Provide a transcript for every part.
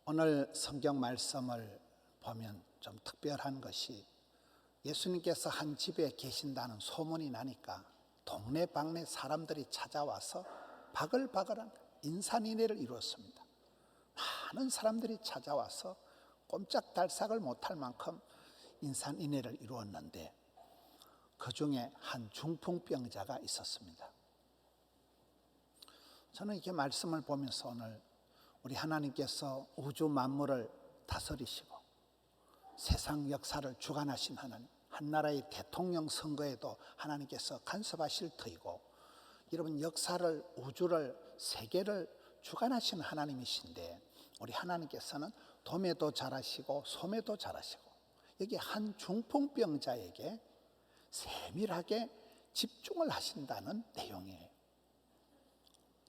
오늘 성경 말씀을 보면 좀 특별한 것이 예수님께서 한 집에 계신다는 소문이 나니까 동네방네 사람들이 찾아와서 바글바글한 인산인해를 이루었습니다. 많은 사람들이 찾아와서 꼼짝달싹을 못할 만큼 인산인해를 이루었는데 그 중에 한 중풍병자가 있었습니다. 저는 이렇게 말씀을 보면서 오늘 우리 하나님께서 우주 만물을 다스리시고 세상 역사를 주관하신 하나님, 한 나라의 대통령 선거에도 하나님께서 간섭하실 터이고 여러분 역사를, 우주를, 세계를 주관하신 하나님이신데 우리 하나님께서는 도매도 잘하시고 소매도 잘하시고 여기 한 중풍병자에게 세밀하게 집중을 하신다는 내용이에요.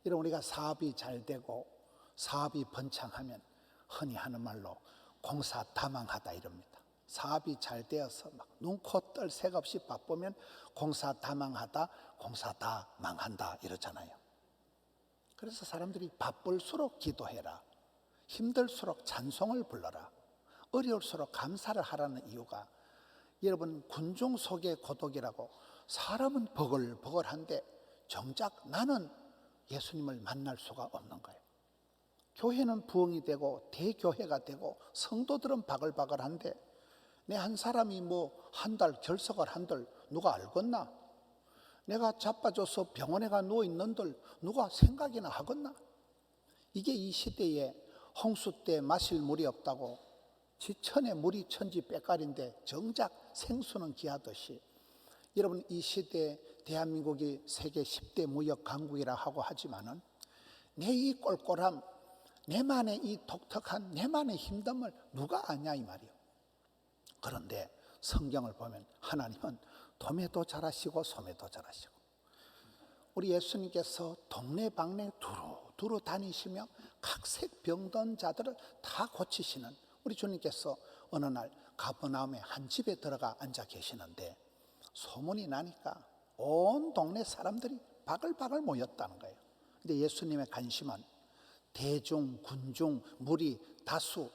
여러분 우리가 사업이 잘 되고 사업이 번창하면 흔히 하는 말로 공사다망하다 이럽니다. 사업이 잘 되어서 막 눈코 뜰 새 없이 바쁘면 공사다망하다, 공사다 망한다 이러잖아요. 그래서 사람들이 바쁠수록 기도해라, 힘들수록 찬송을 불러라, 어려울수록 감사를 하라는 이유가 여러분 군중 속의 고독이라고 사람은 버글버글한데 정작 나는 예수님을 만날 수가 없는 거예요. 교회는 부흥이 되고 대교회가 되고 성도들은 바글바글한데 내 한 사람이 한 달 결석을 한들 누가 알겠나? 내가 자빠져서 병원에 가 누워있는들 누가 생각이나 하겠나? 이게 이 시대에 홍수 때 마실 물이 없다고 지천에 물이 천지 빼깔인데 정작 생수는 귀하듯이 여러분 이 시대에 대한민국이 세계 10대 무역 강국이라 하고 하지만은 내 이 꼴꼴함, 내만의 이 독특한 내만의 힘듦을 누가 아냐 이 말이요. 그런데 성경을 보면 하나님은 도매도 잘하시고 소매도 잘하시고 우리 예수님께서 동네방네 두루 다니시며 각색 병든 자들을 다 고치시는 우리 주님께서 어느 날 가버나움의 한 집에 들어가 앉아 계시는데 소문이 나니까 온 동네 사람들이 바글바글 모였다는 거예요. 근데 예수님의 관심은 대중, 군중, 무리, 다수,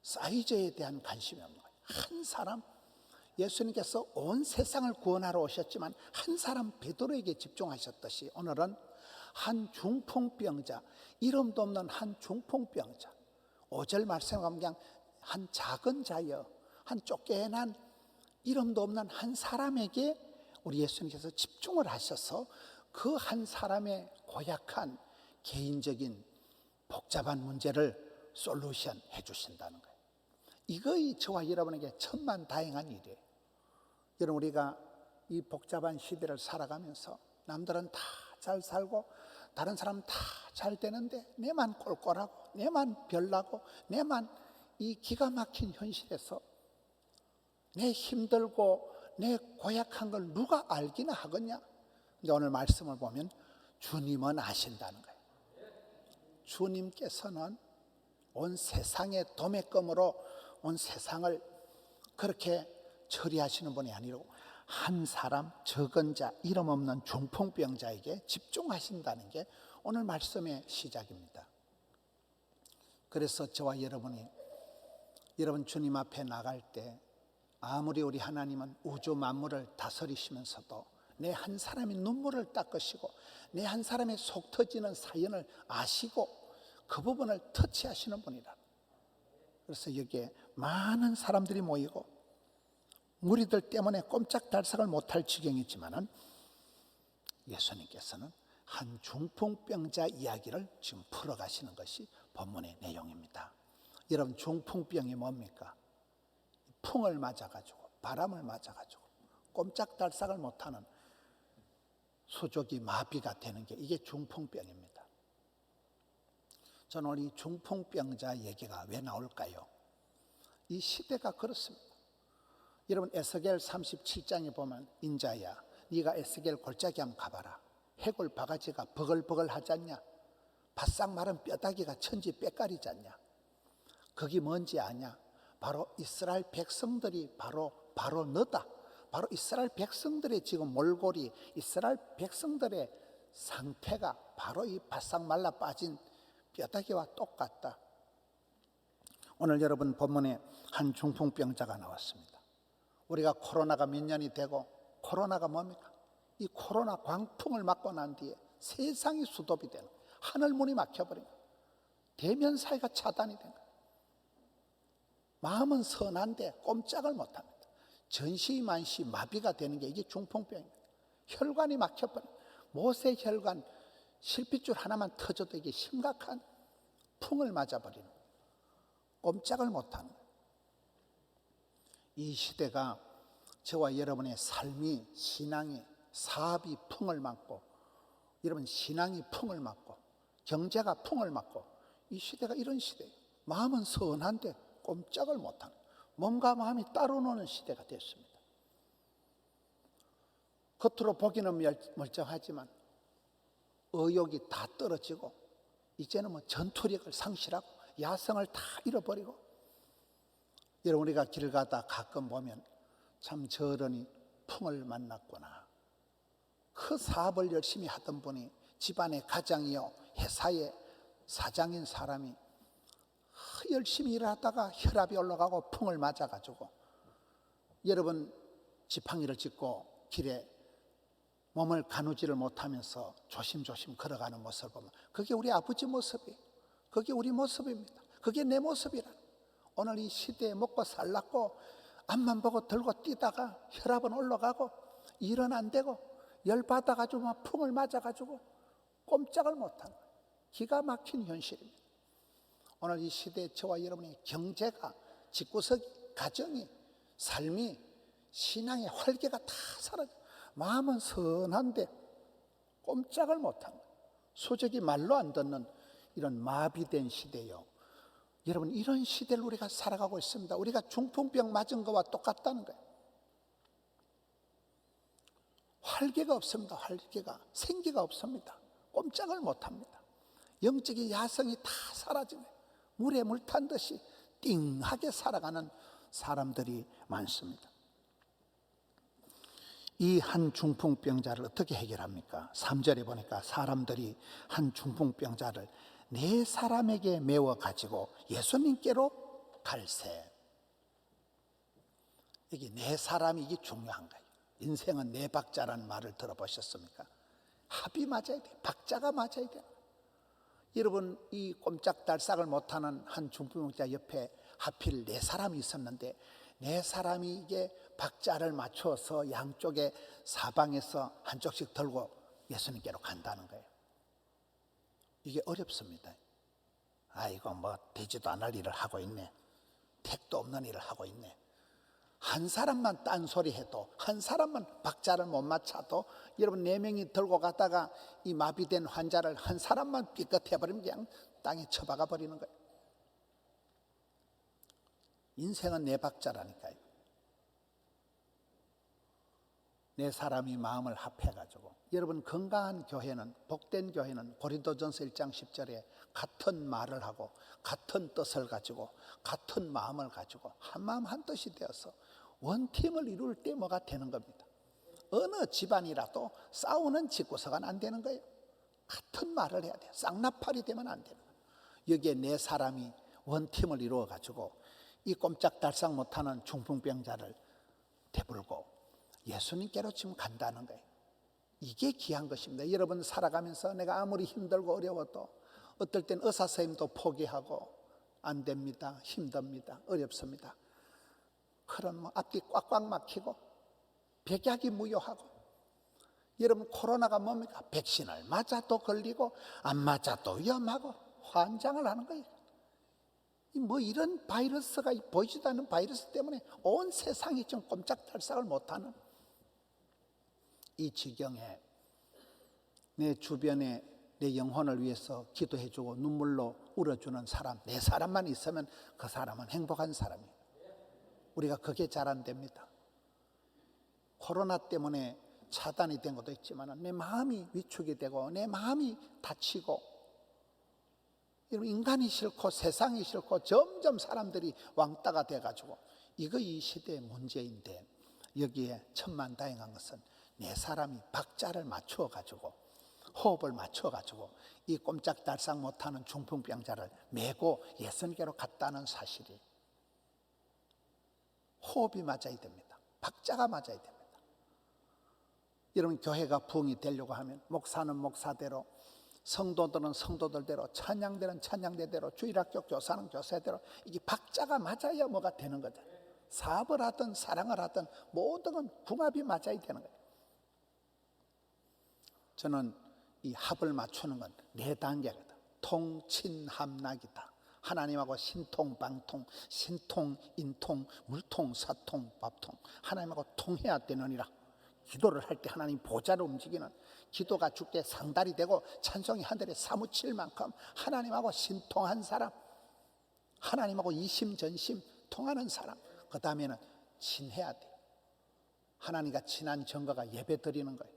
사이즈에 대한 관심이 없는 거예요. 한 사람, 예수님께서 온 세상을 구원하러 오셨지만 한 사람 베드로에게 집중하셨듯이 오늘은 한 중풍병자, 이름도 없는 한 중풍병자, 5절 말씀에 가면 그냥 한 작은 자여, 한 쫓겨난 이름도 없는 한 사람에게 우리 예수님께서 집중을 하셔서 그 한 사람의 고약한 개인적인 복잡한 문제를 솔루션 해주신다는 거예요. 이거이 저와 여러분에게 천만다행한 일이에요. 여러분 우리가 이 복잡한 시대를 살아가면서 남들은 다 잘 살고 다른 사람은 다 잘 되는데 내만 꼴꼴하고 내만 별나고 내만 이 기가 막힌 현실에서 내 힘들고 내 고약한 걸 누가 알기나 하겠냐? 근데 오늘 말씀을 보면 주님은 아신다는 거예요. 주님께서는 온 세상의 도매금으로 온 세상을 그렇게 처리하시는 분이 아니고 한 사람 적은 자 이름 없는 중풍병자에게 집중하신다는 게 오늘 말씀의 시작입니다. 그래서 저와 여러분이 여러분 주님 앞에 나갈 때 아무리 우리 하나님은 우주 만물을 다스리시면서도 내 한 사람의 눈물을 닦으시고 내 한 사람의 속 터지는 사연을 아시고 그 부분을 터치하시는 분이라. 그래서 여기에 많은 사람들이 모이고 무리들 때문에 꼼짝달싹을 못할 지경이지만은 예수님께서는 한 중풍병자 이야기를 지금 풀어가시는 것이 본문의 내용입니다. 여러분 중풍병이 뭡니까? 풍을 맞아가지고 바람을 맞아가지고 꼼짝달싹을 못하는 수족이 마비가 되는 게 이게 중풍병입니다. 저는 이 중풍병자 얘기가 왜 나올까요? 이 시대가 그렇습니다. 여러분 에스겔 37장에 보면 인자야 네가 에스겔 골짜기 한번 가봐라. 해골 바가지가 버글버글 하지 않냐? 바싹 마른 뼈다귀가 천지 빽깔이지 않냐? 그게 뭔지 아냐? 바로 이스라엘 백성들이 바로 너다. 바로 이스라엘 백성들의 지금 몰골이 이스라엘 백성들의 상태가 바로 이 바싹 말라 빠진 뼈다귀와 똑같다. 오늘 여러분 본문에 한 중풍병자가 나왔습니다. 우리가 코로나가 몇 년이 되고 코로나가 뭡니까? 이 코로나 광풍을 맞고 난 뒤에 세상이 수도비 되는 거예요. 하늘문이 막혀버린 거예요. 대면 사이가 차단이 된 거예요. 마음은 선한데 꼼짝을 못합니다. 전시만시 마비가 되는 게 이게 중풍병입니다. 혈관이 막혀버린 거예요. 모세혈관 실핏줄 하나만 터져도 이게 심각한 풍을 맞아버리는 거예요. 꼼짝을 못하는 거예요. 이 시대가 저와 여러분의 삶이, 신앙이, 사업이 풍을 맞고, 여러분 신앙이 풍을 맞고, 경제가 풍을 맞고, 이 시대가 이런 시대예요. 마음은 선한데 꼼짝을 못하는, 몸과 마음이 따로 노는 시대가 됐습니다. 겉으로 보기는 멀쩡하지만 의욕이 다 떨어지고, 이제는 뭐 전투력을 상실하고 야성을 다 잃어버리고, 여러분 우리가 길 가다 가끔 보면 참 저런이 풍을 만났구나. 그 사업을 열심히 하던 분이 집안의 가장이요 회사의 사장인 사람이 열심히 일하다가 혈압이 올라가고 풍을 맞아가지고, 여러분 지팡이를 짚고 길에 몸을 가누지를 못하면서 조심조심 걸어가는 모습을 보면 그게 우리 아버지 모습이에요. 그게 우리 모습입니다. 그게 내 모습이라. 오늘 이 시대에 먹고 살랐고 앞만 보고 들고 뛰다가 혈압은 올라가고 일은 안 되고 열받아가지고 막 풍을 맞아가지고 꼼짝을 못하는 거예요. 기가 막힌 현실입니다. 오늘 이 시대에 저와 여러분의 경제가, 집구석이, 가정이, 삶이, 신앙의 활기가 다 사라져. 마음은 선한데 꼼짝을 못하는 거예요. 소적이 말로 안 듣는 이런 마비된 시대요. 여러분 이런 시대를 우리가 살아가고 있습니다. 우리가 중풍병 맞은 거와 똑같다는 거예요. 활기가 없습니다. 활기가, 생기가 없습니다. 꼼짝을 못합니다. 영적인 야성이 다 사라지네. 물에 물 탄 듯이 띵하게 살아가는 사람들이 많습니다. 이 한 중풍병자를 어떻게 해결합니까? 3절에 보니까 사람들이 한 중풍병자를 네 사람에게 메워 가지고 예수님께로 갈새. 여기 네 사람이 이게 중요한 거예요. 인생은 네 박자라는 말을 들어보셨습니까? 합이 맞아야 돼요. 박자가 맞아야 돼요. 여러분 이 꼼짝달싹을 못하는 한 중풍병자 옆에 하필 네 사람이 있었는데, 네 사람이 이게 박자를 맞춰서 양쪽에 사방에서 한쪽씩 들고 예수님께로 간다는 거예요. 이게 어렵습니다. 이거 뭐 되지도 않을 일을 하고 있네. 택도 없는 일을 하고 있네. 한 사람만 딴소리 해도, 한 사람만 박자를 못 맞춰도, 여러분 네 명이 들고 가다가 이 마비된 환자를 한 사람만 삐끗해버리면 그냥 땅에 처박아 버리는 거예요. 인생은 네 박자라니까요. 네 사람이 마음을 합해가지고, 여러분 건강한 교회는, 복된 교회는 고린도전서 1장 10절에 같은 말을 하고 같은 뜻을 가지고 같은 마음을 가지고 한 마음 한 뜻이 되어서 원팀을 이룰 때 뭐가 되는 겁니다. 어느 집안이라도 싸우는 집구석은 안 되는 거예요. 같은 말을 해야 돼요. 쌍나팔이 되면 안 되는 거예요. 여기에 네 사람이 원팀을 이루어 가지고 이 꼼짝달싹 못하는 중풍병자를 대불고 예수님께로 지금 간다는 거예요. 이게 귀한 것입니다. 여러분 살아가면서 내가 아무리 힘들고 어려워도 어떨 땐 의사 선생님도 포기하고 안 됩니다. 힘듭니다. 어렵습니다. 그럼 뭐 앞뒤 꽉꽉 막히고 백약이 무효하고, 여러분 코로나가 뭡니까? 백신을 맞아도 걸리고 안 맞아도 위험하고 환장을 하는 거예요. 뭐 이런 바이러스가, 보이지도 않는 바이러스 때문에 온 세상이 좀 꼼짝달싹을 못하는 이 지경에 내 주변에 내 영혼을 위해서 기도해주고 눈물로 울어주는 사람, 네 사람만 있으면 그 사람은 행복한 사람이에요. 우리가 그게 잘 안 됩니다. 코로나 때문에 차단이 된 것도 있지만 내 마음이 위축이 되고 내 마음이 다치고, 인간이 싫고 세상이 싫고 점점 사람들이 왕따가 돼가지고, 이거 이 시대의 문제인데, 여기에 천만다행한 것은 네 사람이 박자를 맞추어 가지고 호흡을 맞춰가지고 이 꼼짝달싹 못하는 중풍병자를 메고 예수님께로 갔다는 사실이, 호흡이 맞아야 됩니다. 박자가 맞아야 됩니다. 여러분, 교회가 부흥이 되려고 하면 목사는 목사대로, 성도들은 성도들대로, 찬양대는 찬양대대로, 주일학교 교사는 교사대로 이게 박자가 맞아야 뭐가 되는 거죠. 사업을 하든 사랑을 하든 모든 건 궁합이 맞아야 되는 거예요. 저는 이 합을 맞추는 건 4단계거든. 통친합락이다. 하나님하고 신통방통, 신통, 인통, 물통, 사통, 밥통, 하나님하고 통해야 되느니라. 기도를 할 때 하나님 보좌를 움직이는, 기도가 주께 상달이 되고 찬송이 하늘에 사무칠 만큼 하나님하고 신통한 사람, 하나님하고 이심전심 통하는 사람, 그 다음에는 친해야 돼. 하나님과 친한 증거가 예배 드리는 거예요.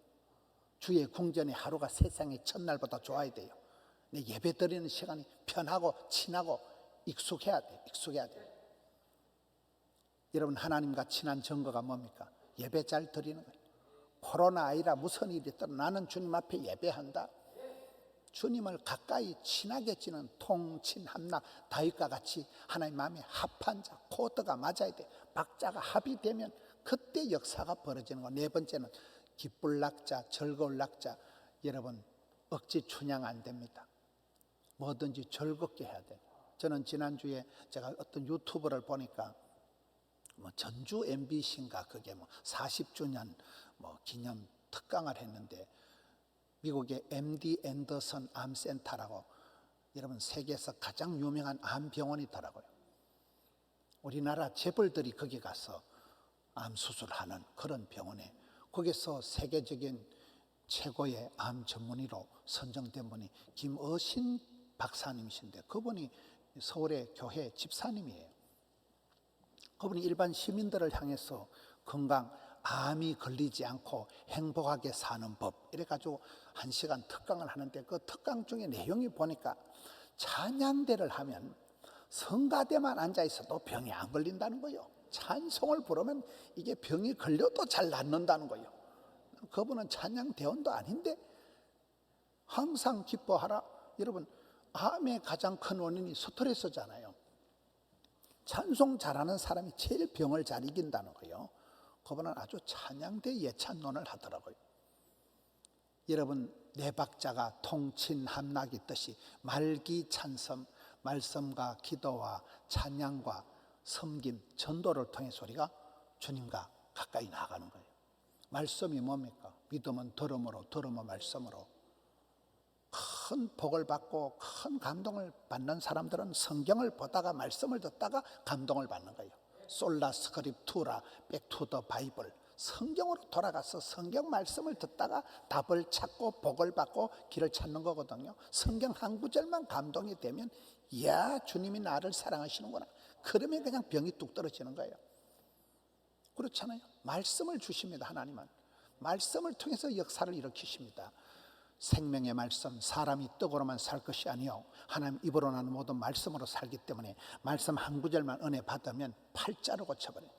주의 궁전의 하루가 세상의 첫날보다 좋아야 돼요. 내 예배 드리는 시간이 편하고 친하고 익숙해야 돼. 익숙해야 돼. 여러분, 하나님과 친한 증거가 뭡니까? 예배 잘 드리는 거예요. 코로나 아니라 무슨 일이 있더라도 나는 주님 앞에 예배한다. 주님을 가까이 친하게 지는 통친합락, 다윗과 같이 하나님 마음에 합한 자, 코드가 맞아야 돼. 박자가 합이 되면 그때 역사가 벌어지는 거. 4번째는 기쁠 낙자, 즐거울 낙자. 여러분, 억지 춘향 안 됩니다. 뭐든지 즐겁게 해야 돼요. 저는 지난주에 제가 어떤 유튜브를 보니까 전주 MBC인가 그게 40주년 기념 특강을 했는데, 미국의 MD 앤더슨 암센터라고, 여러분, 세계에서 가장 유명한 암병원이더라고요. 우리나라 재벌들이 거기 가서 암 수술하는 그런 병원에, 거기서 세계적인 최고의 암 전문의로 선정된 분이 김어신 박사님이신데, 그분이 서울의 교회 집사님이에요. 그분이 일반 시민들을 향해서 건강, 암이 걸리지 않고 행복하게 사는 법, 이래가지고 1시간 특강을 하는데, 그 특강 중에 내용이 보니까 찬양대를 하면 성가대만 앉아있어도 병이 안 걸린다는 거예요. 찬송을 부르면 이게 병이 걸려도 잘 낫는다는 거예요. 그분은 찬양대원도 아닌데 항상 기뻐하라. 여러분, 암의 가장 큰 원인이 스트레스잖아요. 찬송 잘하는 사람이 제일 병을 잘 이긴다는 거예요. 그분은 아주 찬양대 예찬론을 하더라고요. 여러분, 4박자가 통친합락이 있듯이 말기찬섬, 말씀과 기도와 찬양과 섬김, 전도를 통해서 우리가 주님과 가까이 나아가는 거예요. 말씀이 뭡니까? 믿음은 들음으로, 들음은 말씀으로. 큰 복을 받고 큰 감동을 받는 사람들은 성경을 보다가 말씀을 듣다가 감동을 받는 거예요. 솔라 스크립투라, 백투 더 바이블. 성경으로 돌아가서 성경 말씀을 듣다가 답을 찾고 복을 받고 길을 찾는 거거든요. 성경 한 구절만 감동이 되면, 이야, 주님이 나를 사랑하시는구나. 그러면 그냥 병이 뚝 떨어지는 거예요. 그렇잖아요. 말씀을 주십니다. 하나님은 말씀을 통해서 역사를 일으키십니다. 생명의 말씀, 사람이 떡으로만 살 것이 아니요 하나님 입으로 나는 모든 말씀으로 살기 때문에, 말씀 한 구절만 은혜 받으면 팔자로 고쳐버려요.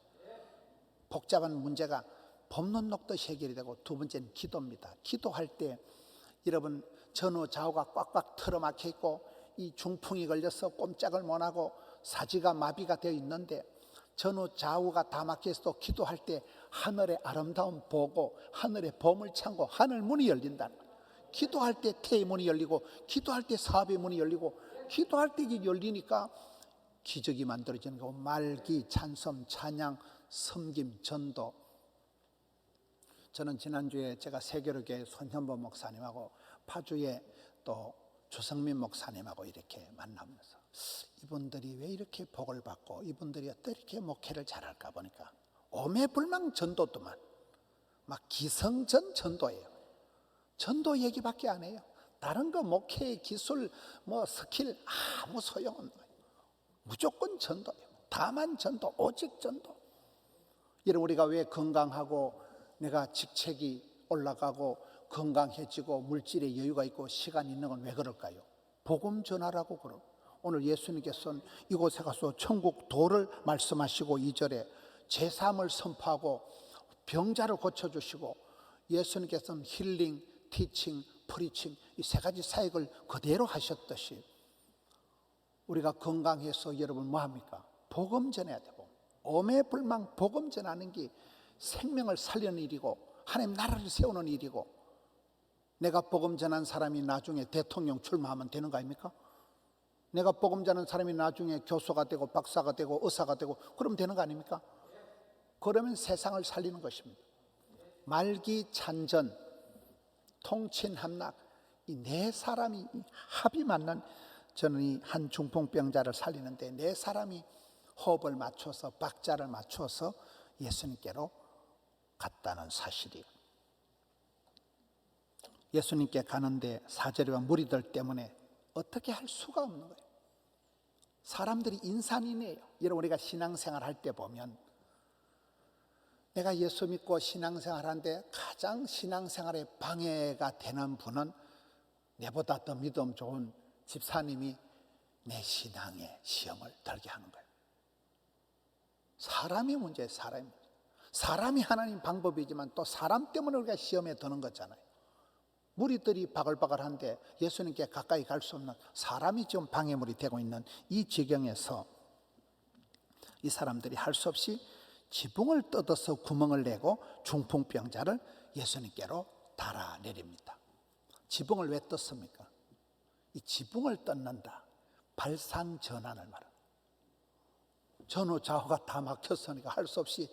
복잡한 문제가 법론 녹듯이 해결이 되고, 2번째는 기도입니다. 기도할 때 여러분, 전후 좌우가 꽉꽉 틀어막혀 있고 이 중풍이 걸려서 꼼짝을 못하고 사지가 마비가 되어 있는데, 전후 좌우가 다 막혀 있어도 기도할 때 하늘의 아름다움 보고 하늘의 봄을 참고 하늘 문이 열린다는 거예요. 기도할 때 태의 문이 열리고, 기도할 때 사업의 문이 열리고, 기도할 때 이게 열리니까 기적이 만들어지는 거고, 말기, 찬송, 찬양, 섬김, 전도. 저는 지난주에 제가 세계로교회 손현보 목사님하고 파주에 또 주성민 목사님하고 이렇게 만나면서, 이분들이 왜 이렇게 복을 받고 이분들이 어떻게 목회를 잘할까 보니까 오매불망 전도도만, 막 기성전 전도예요. 전도 얘기밖에 안 해요. 다른 거 목회 기술 스킬 아무 소용없는 거예요. 무조건 전도예요. 다만 전도, 오직 전도. 여러분, 우리가 왜 건강하고 내가 직책이 올라가고 건강해지고 물질의 여유가 있고 시간이 있는 건 왜 그럴까요? 복음 전하라고 그러고. 오늘 예수님께서는 이곳에 가서 천국 도를 말씀하시고, 2절에 제3을 선포하고 병자를 고쳐주시고, 예수님께서는 힐링, 티칭, 프리칭 이 세 가지 사역을 그대로 하셨듯이 우리가 건강해서 여러분 뭐합니까? 복음 전해야 되고 오매불망 복음 전하는 게 생명을 살리는 일이고 하나님 나라를 세우는 일이고 내가 복음 전한 사람이 나중에 대통령 출마하면 되는 거 아닙니까? 내가 복음 전하는 사람이 나중에 교수가 되고 박사가 되고 의사가 되고 그러면 되는 거 아닙니까? 그러면 세상을 살리는 것입니다. 말기 찬전 통친함락 이 네 사람이 합이 맞는 저는 이 한 중풍병자를 살리는데 네 사람이 호흡을 맞춰서 박자를 맞춰서 예수님께로 갔다는 사실이에요. 예수님께 가는데 사제리와 무리들 때문에 어떻게 할 수가 없는 거예요. 사람들이 인산이네요. 여러분 우리가 신앙생활 할 때 보면 내가 예수 믿고 신앙생활 하는데 가장 신앙생활에 방해가 되는 분은 내보다 더 믿음 좋은 집사님이 내 신앙의 시험을 들게 하는 거예요. 사람이 문제예요. 사람이. 사람이 하나님 방법이지만 또 사람 때문에 우리가 시험에 드는 거잖아요. 무리들이 바글바글한데 예수님께 가까이 갈 수 없는 사람이 지금 방해물이 되고 있는 이 지경에서 이 사람들이 할 수 없이 지붕을 뜯어서 구멍을 내고 중풍병자를 예수님께로 달아내립니다. 지붕을 왜 떴습니까? 이 지붕을 뜯는다. 발상전환을 말합니다. 전후 좌우가 다 막혔으니까 할 수 없이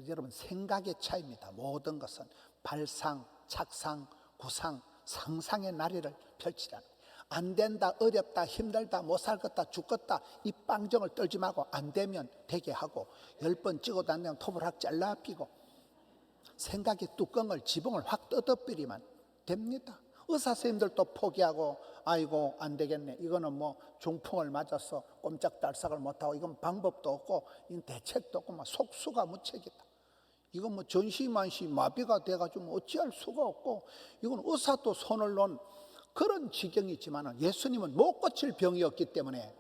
여러분 생각의 차이입니다. 모든 것은 발상, 착상, 구상, 상상의 나래를 펼치라는 거예요. 안 된다, 어렵다, 힘들다, 못 살겠다, 죽겠다 이 빵정을 떨지 말고 안 되면 되게 하고 10번 찍어도 안 되면 톱을 확 잘라피고 생각의 뚜껑을 지붕을 확 뜯어버리면 됩니다. 의사 선생님들도 포기하고 아이고 안 되겠네. 이거는 뭐 중풍을 맞아서 꼼짝달싹을 못하고 이건 방법도 없고 이건 대책도 없고 막 속수가 무책이다. 이건 뭐 전시만시 마비가 돼가지고 뭐 어찌할 수가 없고 이건 의사도 손을 놓은 그런 지경이지만 예수님은 못 고칠 병이었기 때문에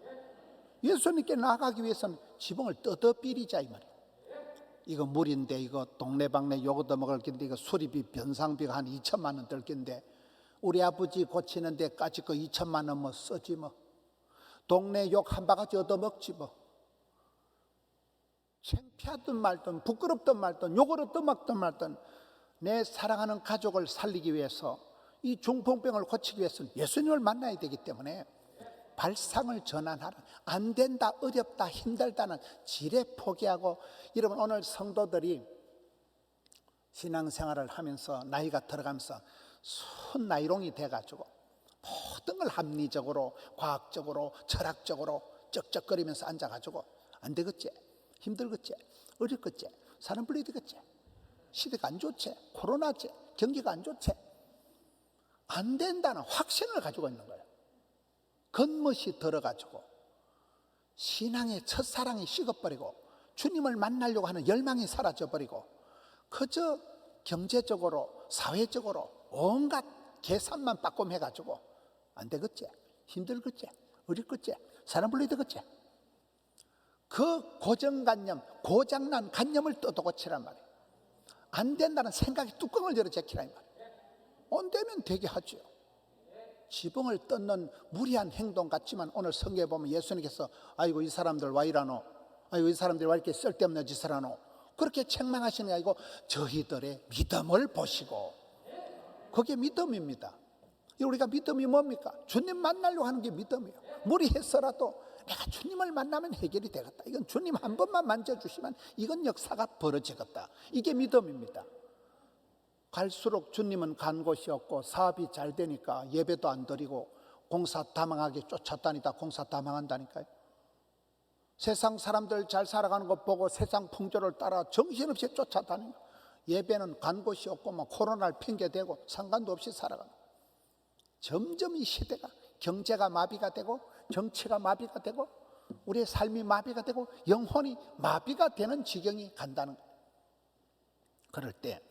예수님께 나가기 위해서는 지붕을 뜯어비리자 이 말이에요. 이거 물인데 이거 동네방네 요거 얻어먹을 건데 이거 수리비 변상비가 한 2천만 원 들 건데 우리 아버지 고치는 데까지 그 2천만 원 뭐 쓰지 뭐 동네 욕 한 바가지 얻어먹지 뭐 창피하든 말든 부끄럽든 말든 욕을 얻어먹든 말든 내 사랑하는 가족을 살리기 위해서 이 중풍병을 고치기 위해서는 예수님을 만나야 되기 때문에 발상을 전환하라. 안 된다, 어렵다, 힘들다는 지레 포기하고 여러분 오늘 성도들이 신앙생활을 하면서 나이가 들어가면서 순 나이롱이 돼가지고 모든 걸 합리적으로 과학적으로 철학적으로 쩍쩍거리면서 앉아가지고 안 되겠지, 힘들겠지, 어렵겠지, 사람 불러야 되겠지, 시대가 안 좋지, 코로나지, 경기가 안 좋지 안 된다는 확신을 가지고 있는 거예요. 겉멋이 들어가지고 신앙의 첫사랑이 식어버리고 주님을 만나려고 하는 열망이 사라져버리고 그저 경제적으로 사회적으로 온갖 계산만 빠꼼해가지고 안 되겠지, 힘들겠지, 어렵겠지, 사람 불러야 되겠지 그 고정관념, 고장난 관념을 뜯어고치란 말이에요. 안 된다는 생각의 뚜껑을 열어 제키란 말이에요. 안 되면 되게 하죠. 지붕을 뜯는 무리한 행동 같지만 오늘 성경에 보면 예수님께서 아이고 이 사람들 와 이라노, 아이고 이 사람들이 와 이렇게 쓸데없는 짓을 하노 그렇게 책망하시는 게 아니고 저희들의 믿음을 보시고 그게 믿음입니다. 우리가 믿음이 뭡니까? 주님 만나려고 하는 게 믿음이에요. 무리해서라도 내가 주님을 만나면 해결이 되겠다. 이건 주님 한 번만 만져주시면 이건 역사가 벌어지겠다. 이게 믿음입니다. 갈수록 주님은 간 곳이 없고 사업이 잘 되니까 예배도 안 드리고 공사 다망하게 쫓아다니다 공사 다망한다니까요. 세상 사람들 잘 살아가는 것 보고 세상 풍조를 따라 정신없이 쫓아다니고 예배는 간 곳이 없고 뭐 코로나를 핑계대고 상관도 없이 살아가는 점점 이 시대가 경제가 마비가 되고 정치가 마비가 되고 우리의 삶이 마비가 되고 영혼이 마비가 되는 지경이 간다는 거예요. 그럴 때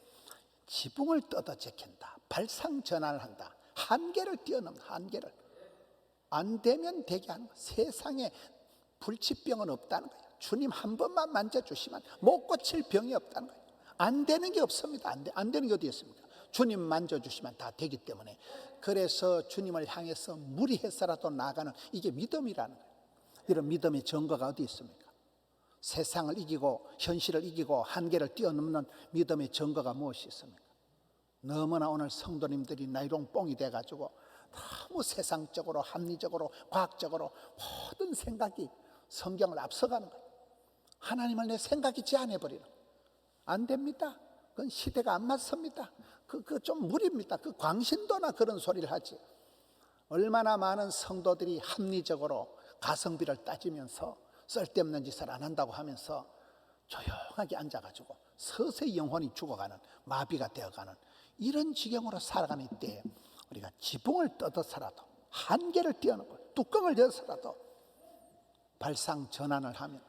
지붕을 뜯어 제낀다. 발상 전환을 한다. 한계를 뛰어넘는 한계를. 안 되면 되게 하는 거예요. 세상에 불치병은 없다는 거예요. 주님 한 번만 만져주시면 못 고칠 병이 없다는 거예요. 안 되는 게 없습니다. 안 되는 게 어디 있습니까? 주님 만져주시면 다 되기 때문에, 그래서 주님을 향해서 무리해서라도 나아가는 이게 믿음이라는 거예요. 이런 믿음의 증거가 어디 있습니까? 세상을 이기고 현실을 이기고 한계를 뛰어넘는 믿음의 증거가 무엇이 있습니까? 너무나 오늘 성도님들이 나이롱 뽕이 돼가지고 너무 세상적으로 합리적으로 과학적으로 모든 생각이 성경을 앞서가는 거예요. 하나님을 내 생각이 제한해버리는 거예요. 안 됩니다. 그건 시대가 안 맞습니다. 그 좀 무리입니다. 그 광신도나 그런 소리를 하지. 얼마나 많은 성도들이 합리적으로 가성비를 따지면서 쓸데없는 짓을 안 한다고 하면서 조용하게 앉아가지고 서서히 영혼이 죽어가는, 마비가 되어가는 이런 지경으로 살아가는 때에 우리가 지붕을 뜯어서라도 한계를 뛰어넘고 뚜껑을 열어서라도 발상 전환을 하면,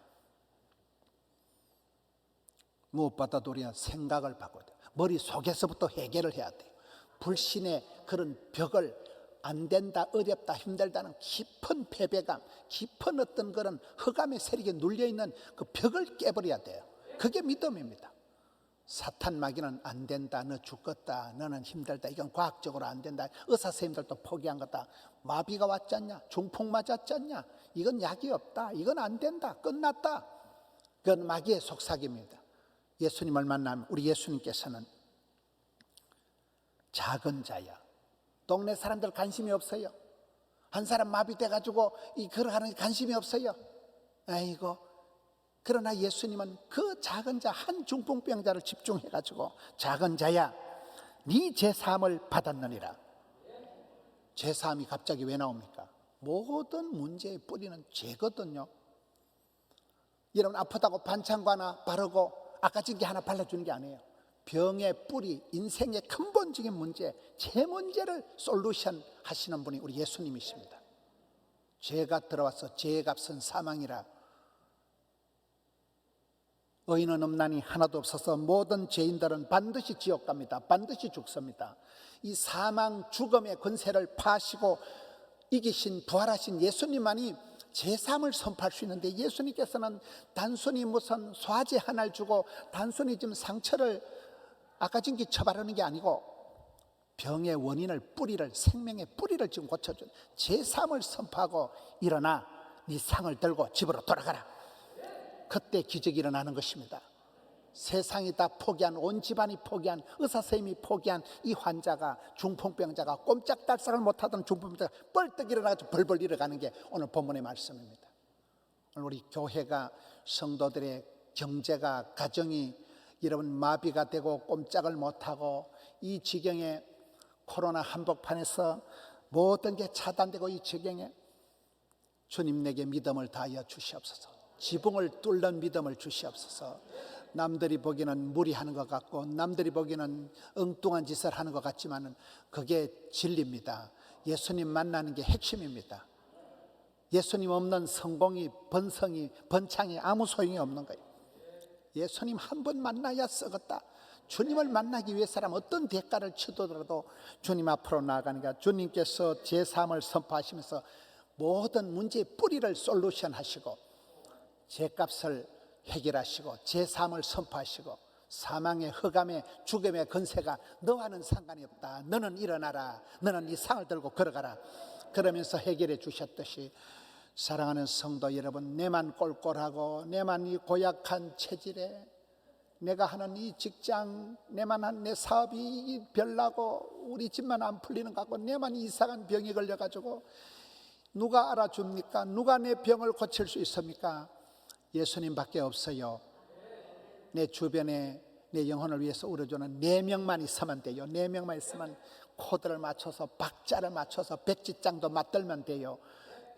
무엇보다도 우리가 생각을 바꿔야 돼요. 머릿속에서부터 해결을 해야 돼요. 불신의 그런 벽을 안 된다, 어렵다, 힘들다는 깊은 패배감, 깊은 어떤 그런 흑암의 세력에 눌려있는 그 벽을 깨버려야 돼요. 그게 믿음입니다. 사탄 마귀는 안 된다, 너 죽겠다, 너는 힘들다, 이건 과학적으로 안 된다, 의사 선생님들도 포기한 거다, 마비가 왔지 않냐, 중풍 맞았지 않냐, 이건 약이 없다, 이건 안 된다, 끝났다. 그건 마귀의 속삭임입니다. 예수님을 만나면 우리 예수님께서는 작은 자야, 동네 사람들 관심이 없어요. 한 사람 마비돼가지고 걸어가는 관심이 없어요. 아이고, 그러나 예수님은 그 작은 자, 한 중풍병자를 집중해가지고 작은 자야, 네 죄사함을 받았느니라. 죄사함이 갑자기 왜 나옵니까? 모든 문제의 뿌리는 죄거든요. 여러분, 아프다고 반창고 하나 바르고 아까진 게 하나 발라주는 게 아니에요. 병의 뿌리, 인생의 근본적인 문제, 죄 문제를 솔루션 하시는 분이 우리 예수님이십니다. 죄가 들어와서 죄의 값은 사망이라. 의인은 없나니 하나도 없어서 모든 죄인들은 반드시 지옥 갑니다. 반드시 죽습니다. 이 사망 죽음의 권세를 파시고 이기신 부활하신 예수님만이 제사함을 선포할 수 있는데, 예수님께서는 단순히 무슨 소화제 하나를 주고 단순히 좀 상처를 아까진기 쳐바르는 게 아니고 병의 원인을, 뿌리를, 생명의 뿌리를 지금 고쳐준 제사함을 선포하고 일어나 네 상을 들고 집으로 돌아가라. 그때 기적이 일어나는 것입니다. 세상이 다 포기한, 온 집안이 포기한, 의사 선생님이 포기한 이 환자가, 중풍병자가, 꼼짝달싹을 못하던 중풍병자가 뻘떡 일어나서 벌벌 일어가는 게 오늘 본문의 말씀입니다. 오늘 우리 교회가, 성도들의 경제가, 가정이 여러분 마비가 되고 꼼짝을 못하고 이 지경에, 코로나 한복판에서 모든 게 차단되고 이 지경에 주님 내게 믿음을 다하여 주시옵소서. 지붕을 뚫는 믿음을 주시옵소서. 남들이 보기에는 무리하는 것 같고 남들이 보기에는 엉뚱한 짓을 하는 것 같지만 그게 진리입니다. 예수님 만나는 게 핵심입니다. 예수님 없는 성공이, 번성이, 번창이 아무 소용이 없는 거예요. 예수님 한 번 만나야 썩었다. 주님을 만나기 위해서라면 어떤 대가를 치더라도 주님 앞으로 나아가니까, 주님께서 제사함을 선포하시면서 모든 문제의 뿌리를 솔루션 하시고 죄값을 해결하시고 제사함을 선포하시고 사망의, 흑암의, 죽음의 권세가 너와는 상관이 없다. 너는 일어나라. 너는 이 상을 들고 걸어가라. 그러면서 해결해 주셨듯이, 사랑하는 성도 여러분, 내만 꼴꼴하고 내만 이 고약한 체질에, 내가 하는 이 직장, 내만 한 내 사업이 별나고 우리 집만 안 풀리는 것 같고 내만 이상한 병이 걸려가지고 누가 알아줍니까? 누가 내 병을 고칠 수 있습니까? 예수님밖에 없어요. 내 주변에 내 영혼을 위해서 울어주는 4명만 있으면 돼요. 4명만 있으면 코드를 맞춰서, 박자를 맞춰서 백지장도 맞들면 돼요.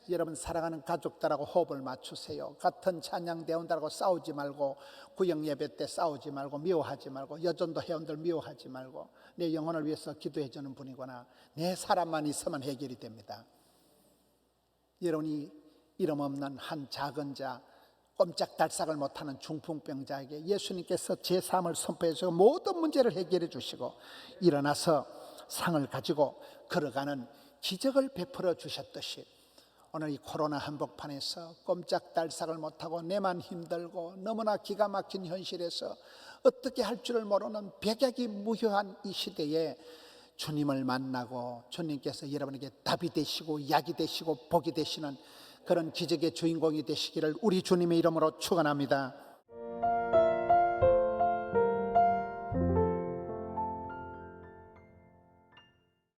여러분, 사랑하는 가족들하고 호흡을 맞추세요. 같은 찬양 대원들하고 싸우지 말고, 구역 예배 때 싸우지 말고, 미워하지 말고, 여전도 회원들 미워하지 말고, 내 영혼을 위해서 기도해 주는 분이구나. 내 사람만 있으면 해결이 됩니다. 여러분이 이름 없는 한 작은 자, 꼼짝달싹을 못하는 중풍병자에게 예수님께서 제사함을 선포해 주시고 모든 문제를 해결해 주시고 일어나서 상을 가지고 걸어가는 기적을 베풀어 주셨듯이, 오늘 이 코로나 한복판에서 꼼짝달싹을 못하고 내만 힘들고 너무나 기가 막힌 현실에서 어떻게 할 줄을 모르는 백약이 무효한 이 시대에 주님을 만나고 주님께서 여러분에게 답이 되시고 약이 되시고 복이 되시는 그런 기적의 주인공이 되시기를 우리 주님의 이름으로 축원합니다.